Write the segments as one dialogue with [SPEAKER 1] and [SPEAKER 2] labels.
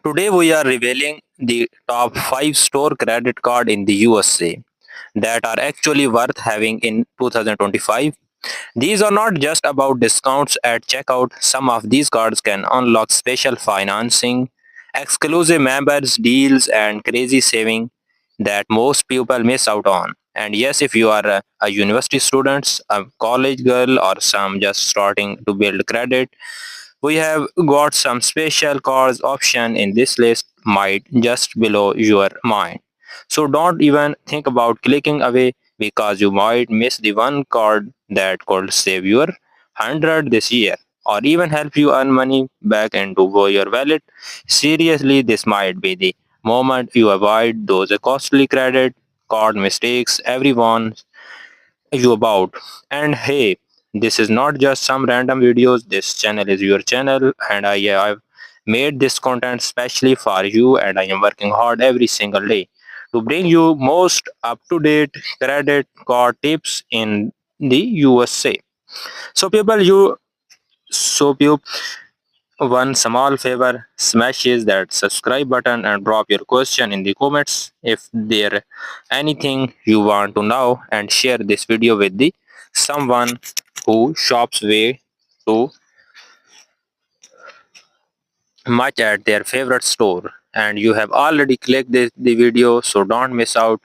[SPEAKER 1] Today we are revealing the top 5 store credit card in the USA that are actually worth having in 2025. These are not just about discounts at checkout. Some of these cards can unlock special financing, exclusive members deals and crazy saving that most people miss out on. And yes, if you are a university student, a college girl or some just starting to build credit, we have got some special cards option in this list might just below your mind. So don't even think about clicking away because you might miss the one card that could save your 100 this year or even help you earn money back into your wallet. Seriously, this might be the moment you avoid those costly credit card mistakes everyone you about. And hey, this is not just some random videos. This channel is your channel, and I've made this content specially for you, and I am working hard every single day to bring you most up-to-date credit card tips in the USA. So people, you one small favor, smashes that subscribe button and drop your question in the comments if there anything you want to know, and share this video with the someone who shops way too much at their favorite store. And you have already clicked the video, so don't miss out.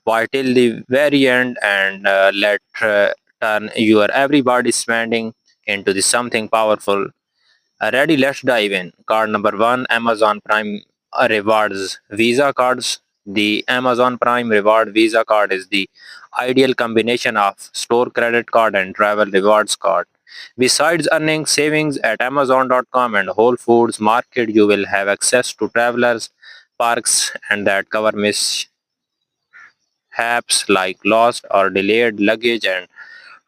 [SPEAKER 1] Why till the very end and let turn your everybody spending into the something powerful. Ready, let's dive in. Card number one, Amazon Prime Rewards Visa cards. The Amazon Prime Reward Visa card is the ideal combination of store credit card and travel rewards card. Besides earning savings at Amazon.com and Whole Foods Market, you will have access to travelers, parks, and that cover mishaps like lost or delayed luggage and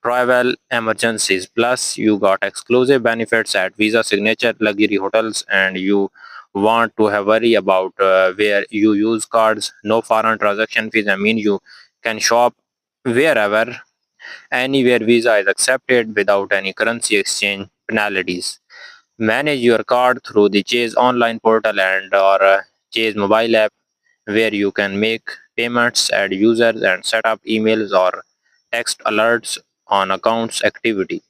[SPEAKER 1] travel emergencies. Plus, you got exclusive benefits at Visa Signature Luxury Hotels, and you want to have worry about where you use cards. No foreign transaction fees. I mean, you can shop wherever, anywhere Visa is accepted without any currency exchange penalties. Manage your card through the Chase online portal and or Chase mobile app, where you can make payments, add users, and set up emails or text alerts on accounts activity.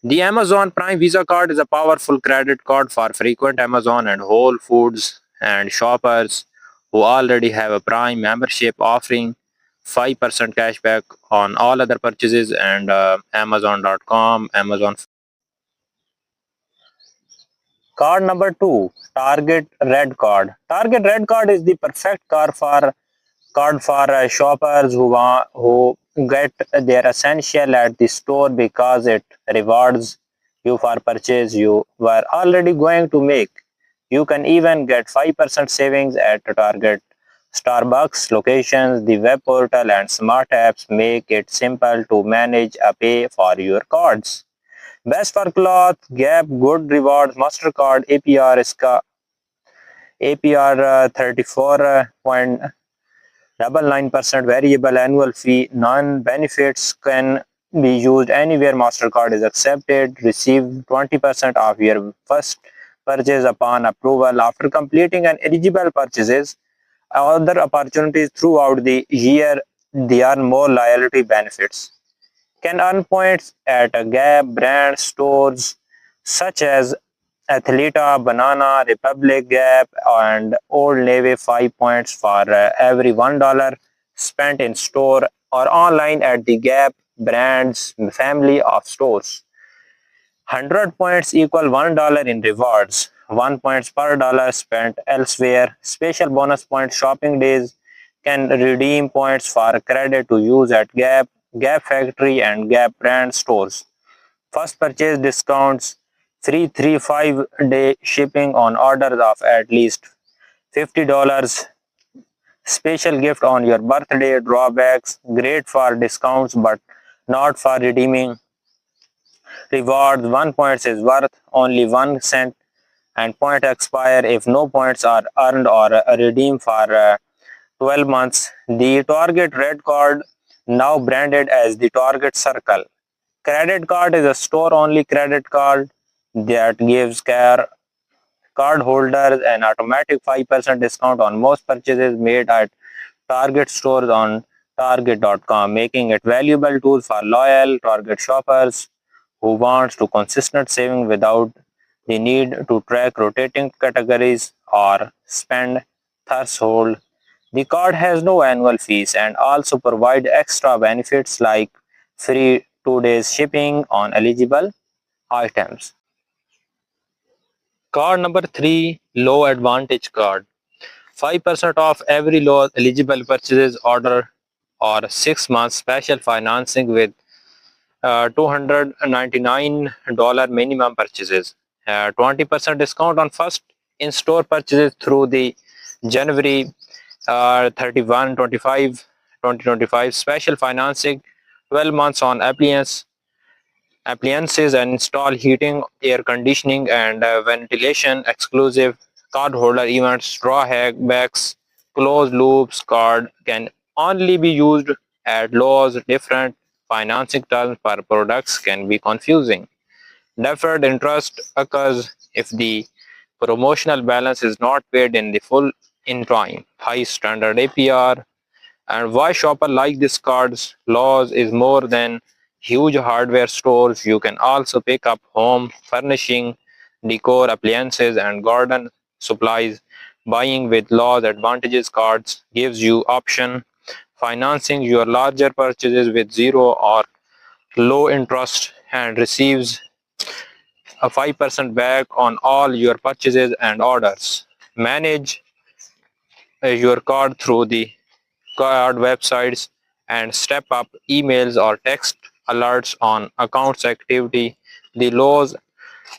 [SPEAKER 1] The Amazon Prime Visa card is a powerful credit card for frequent Amazon and Whole Foods and shoppers who already have a Prime membership, offering 5% cashback on all other purchases and Amazon.com, Amazon. Card number two, Target Red Card. Target Red Card is the perfect card for shoppers who get their essential at the store because it rewards you for purchase you were already going to make. You can even get 5% savings at Target. Starbucks locations, the web portal and smart apps make it simple to manage a pay for your cards. Best for cloth, Gap, Good Rewards, Mastercard, APR, SCA, APR 34.99% variable annual fee. Non-benefits can be used anywhere Mastercard is accepted. Receive 20% of your first purchase upon approval. After completing an eligible purchases, other opportunities throughout the year, there are more loyalty benefits. Can earn points at a Gap brand stores such as Athleta, Banana, Republic, Gap, and Old Navy. 5 points for every $1 spent in store or online at the Gap brand's family of stores. 100 points equal $1 in rewards. 1 points per dollar spent elsewhere. Special bonus points shopping days can redeem points for credit to use at Gap, Gap Factory, and Gap brand stores. First purchase discounts, free 3-5 day shipping on orders of at least $50. Special gift on your birthday, drawbacks, great for discounts but not for redeeming rewards. 1 point is worth only 1 cent and point expire if no points are earned or redeemed for 12 months. The Target Red Card, now branded as the Target Circle credit card, is a store only credit card that gives care cardholders an automatic 5% discount on most purchases made at Target stores on Target.com, making it valuable tool for loyal Target shoppers who wants to consistent saving without the need to track rotating categories or spend threshold. The card has no annual fees and also provide extra benefits like free 2 days shipping on eligible items. Card number 3, Low Advantage Card. 5% off every low eligible purchases order or 6 months special financing with $299 minimum purchases. 20% discount on first in-store purchases through the January 31, 25, 2025 special financing, 12 months on appliances and install heating, air conditioning, and ventilation exclusive cardholder events, drawbacks, closed loops card can only be used at Lowe's. Different financing terms per products can be confusing. Deferred interest occurs if the promotional balance is not paid in the full in time. High standard APR. And why shopper like these cards? Lowe's is more than huge hardware stores. You can also pick up home furnishing, decor, appliances, and garden supplies. Buying with Lowe's Advantages cards gives you option financing your larger purchases with zero or low interest and receives a 5% back on all your purchases and orders. Manage your card through the card websites and step up emails or text alerts on accounts activity. The Lowe's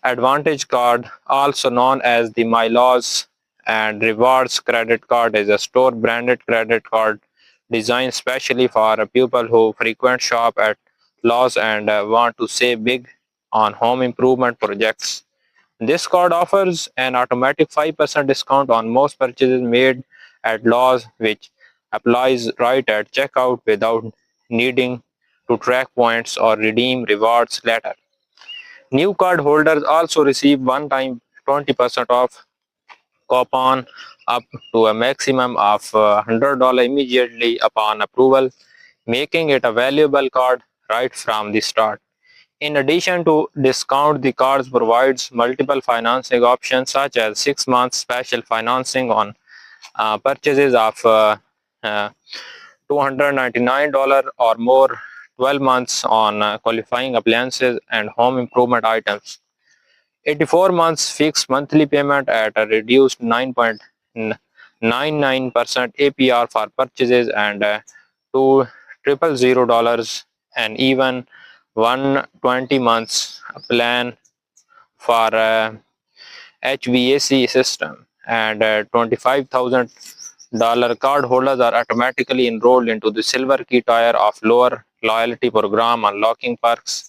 [SPEAKER 1] Advantage card, also known as the MyLaws and Rewards credit card, is a store branded credit card designed specially for people who frequent shop at Lowe's and want to save big on home improvement projects. This card offers an automatic 5% discount on most purchases made at Lowe's, which applies right at checkout without needing to track points or redeem rewards later. New card holders also receive one-time 20% off coupon up to a maximum of $100 immediately upon approval, making it a valuable card right from the start. In addition to discount, the cards provides multiple financing options such as 6 months special financing on purchases of $299 or more, 12 months on qualifying appliances and home improvement items, 84 months fixed monthly payment at a reduced 9.99% APR for purchases and $2,000 and even 120 months plan for HVAC system and $25,000 card holders are automatically enrolled into the silver key tier of lower loyalty program, unlocking perks